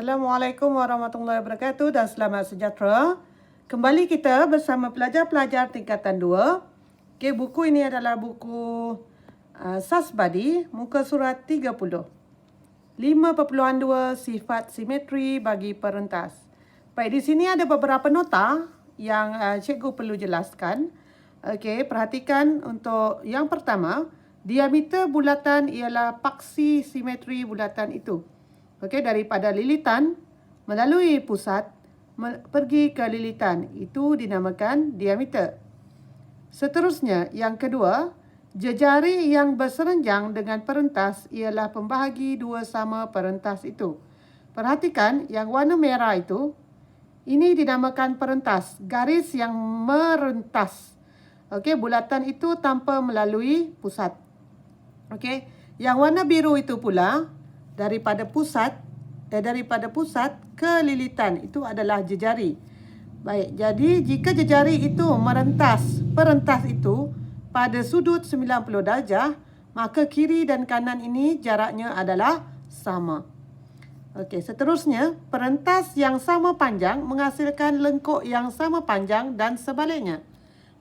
Assalamualaikum warahmatullahi wabarakatuh dan selamat sejahtera. Kembali kita bersama pelajar-pelajar tingkatan 2. Okey, buku ini adalah buku Sasbadi, muka surat 30. 5.2 Sifat simetri bagi perentas. Baik, di sini ada beberapa nota yang cikgu perlu jelaskan. Okey, perhatikan untuk yang pertama, diameter bulatan ialah paksi simetri bulatan itu. Okey, daripada lilitan melalui pusat pergi ke lilitan, itu dinamakan diameter. Seterusnya, yang kedua, jejari yang berserenjang dengan perentas ialah pembahagi dua sama perentas itu. Perhatikan yang warna merah itu, ini dinamakan perentas, garis yang merentas. Okey, bulatan itu tanpa melalui pusat. Okey, yang warna biru itu pula daripada pusat ke lilitan, itu adalah jejari. Baik, jadi jika jejari itu perentas itu pada sudut 90 darjah, maka kiri dan kanan ini jaraknya adalah sama. Okey, seterusnya, perentas yang sama panjang menghasilkan lengkuk yang sama panjang dan sebaliknya.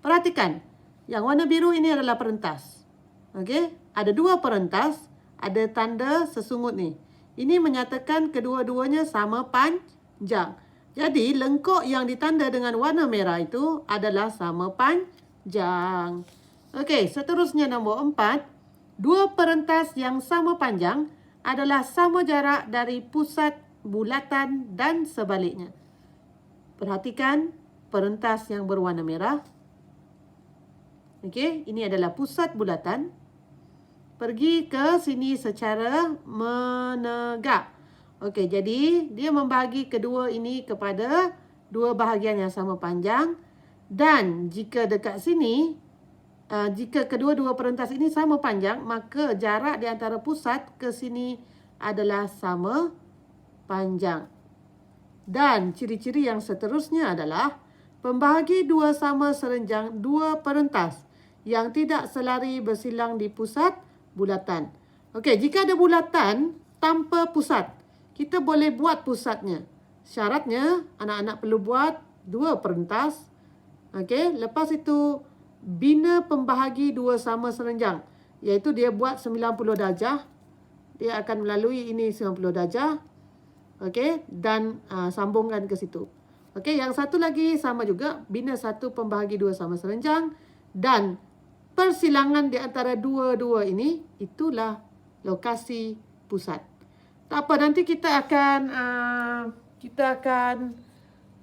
Perhatikan, yang warna biru ini adalah perentas. Okey, ada dua perentas, ada tanda sesungut ni. Ini menyatakan kedua-duanya sama panjang. Jadi, lengkuk yang ditanda dengan warna merah itu adalah sama panjang. Okey, seterusnya nombor 4. Dua perentas yang sama panjang adalah sama jarak dari pusat bulatan dan sebaliknya. Perhatikan perentas yang berwarna merah. Okey, ini adalah pusat bulatan. Pergi ke sini secara menegak. Okey, jadi dia membahagi kedua ini kepada dua bahagian yang sama panjang. Dan jika dekat sini, jika kedua-dua perentas ini sama panjang, maka jarak di antara pusat ke sini adalah sama panjang. Dan ciri-ciri yang seterusnya adalah pembahagi dua sama serenjang dua perentas yang tidak selari bersilang di pusat bulatan. Okey, jika ada bulatan tanpa pusat, kita boleh buat pusatnya. Syaratnya, anak-anak perlu buat dua perentas. Okey, lepas itu bina pembahagi dua sama serenjang, iaitu dia buat 90 darjah. Dia akan melalui ini 90 darjah. Okey, dan sambungkan ke situ. Okey, yang satu lagi sama juga, bina satu pembahagi dua sama serenjang dan persilangan di antara dua-dua ini, itulah lokasi pusat. Tak apa, nanti kita akan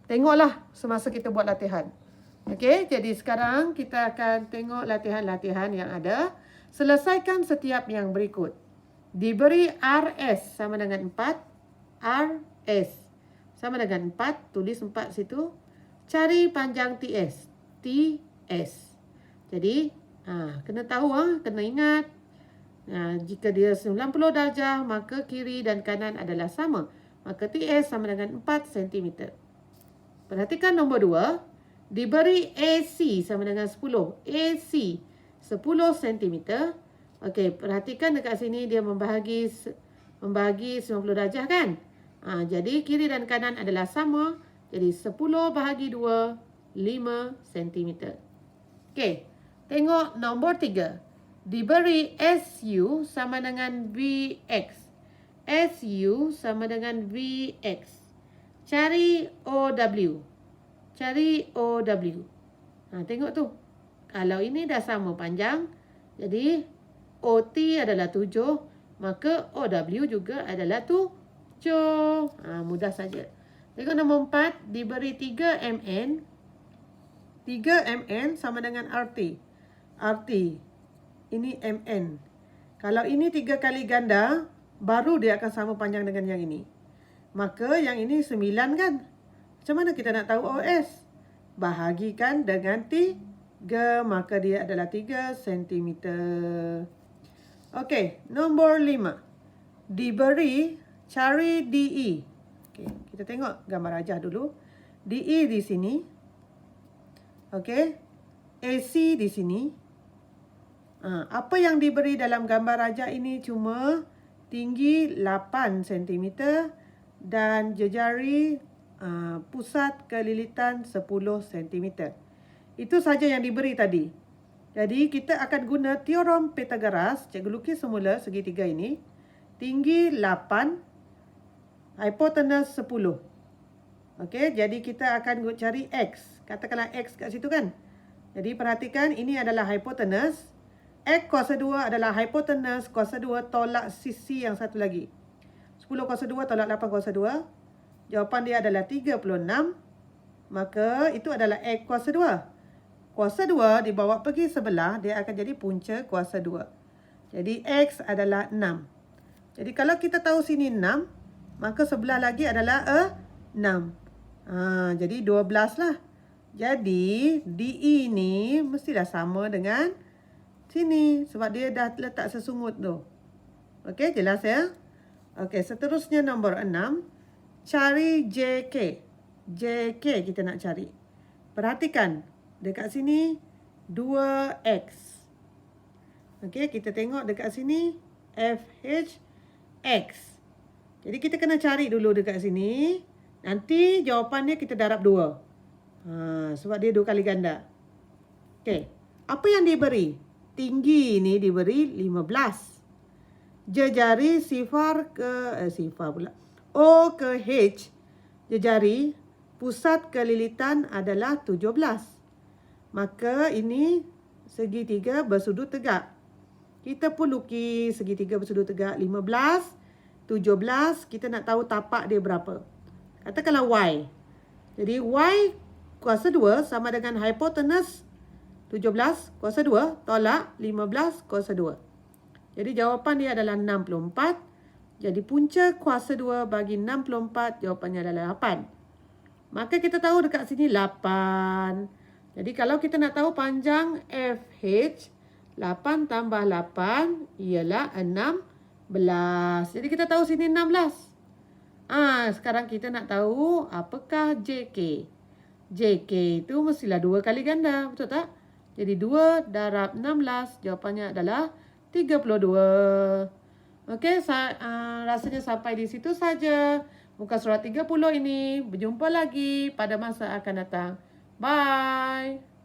tengoklah semasa kita buat latihan. Okey, jadi sekarang kita akan tengok latihan-latihan yang ada. Selesaikan setiap yang berikut. Diberi RS sama dengan 4. RS sama dengan 4. Tulis 4 situ. Cari panjang TS. TS. Jadi, kena tahu, kena ingat. Jika dia 90 darjah, maka kiri dan kanan adalah sama. Maka TS sama dengan 4 cm. Perhatikan nombor 2. Diberi AC sama dengan 10. AC 10 cm. Okey, perhatikan dekat sini dia membahagi 90 darjah kan? Jadi kiri dan kanan adalah sama. Jadi 10 bahagi 2, 5 cm. Okey, tengok nombor 3. Diberi SU sama dengan VX. SU sama dengan VX. Cari OW. Cari OW. Tengok tu. Kalau ini dah sama panjang, jadi OT adalah 7, maka OW juga adalah 7. Mudah saja. Tengok nombor 4. Diberi 3 MN. 3 MN sama dengan RT. RT. Ini MN. Kalau ini 3 kali ganda, baru dia akan sama panjang dengan yang ini. Maka yang ini 9 kan? Macam mana kita nak tahu OS? Bahagikan dengan 3, maka dia adalah 3 cm. Okey, nombor 5. Diberi cari DE. Okey, kita tengok gambar rajah dulu. DE di sini. Okey. AC di sini. Apa yang diberi dalam gambar rajah ini cuma tinggi 8 cm dan jejari pusat kelilitan 10 cm. Itu saja yang diberi tadi. Jadi kita akan guna teorem Pythagoras. Cikgu lukis semula segitiga ini. Tinggi 8, hipotenus 10. Okey, jadi kita akan cari X. Katakanlah X kat situ kan. Jadi perhatikan, ini adalah hipotenus. X kuasa 2 adalah hipotenus kuasa 2 tolak sisi yang satu lagi. 10 kuasa 2 tolak 8 kuasa 2. Jawapan dia adalah 36. Maka itu adalah X kuasa 2. Kuasa 2 dibawa pergi sebelah, dia akan jadi punca kuasa 2. Jadi X adalah 6. Jadi kalau kita tahu sini 6, maka sebelah lagi adalah 6. Jadi 12 lah. Jadi DE ni mestilah sama dengan sini. Sebab dia dah letak sesungut tu. Okey, jelas ya? Okey, seterusnya nombor 6. Cari JK. JK kita nak cari. Perhatikan. Dekat sini 2X. Okey, kita tengok dekat sini FHX. Jadi kita kena cari dulu dekat sini. Nanti jawapannya kita darab 2. Sebab dia 2 kali ganda. Okey. Apa yang diberi? Tinggi ini diberi 15. Jejari sifar ke O ke H. Jejari pusat kelilitan adalah 17. Maka ini segitiga bersudut tegak. Kita pun lukis segitiga bersudut tegak 15, 17. Kita nak tahu tapak dia berapa. Katakanlah Y. Jadi Y kuasa 2 sama dengan hipotenus 17 kuasa 2 tolak 15 kuasa 2. Jadi jawapan dia adalah 64. Jadi punca kuasa 2 bagi 64, jawapannya adalah 8. Maka kita tahu dekat sini 8. Jadi kalau kita nak tahu panjang FH, 8 tambah 8 ialah 16. Jadi kita tahu sini 16. Sekarang kita nak tahu apakah JK. JK itu mestilah 2 kali ganda, betul tak? Jadi 2 darab 16, jawapannya adalah 32. Okey, rasanya sampai di situ saja muka surat 30 ini. Berjumpa lagi pada masa akan datang. Bye.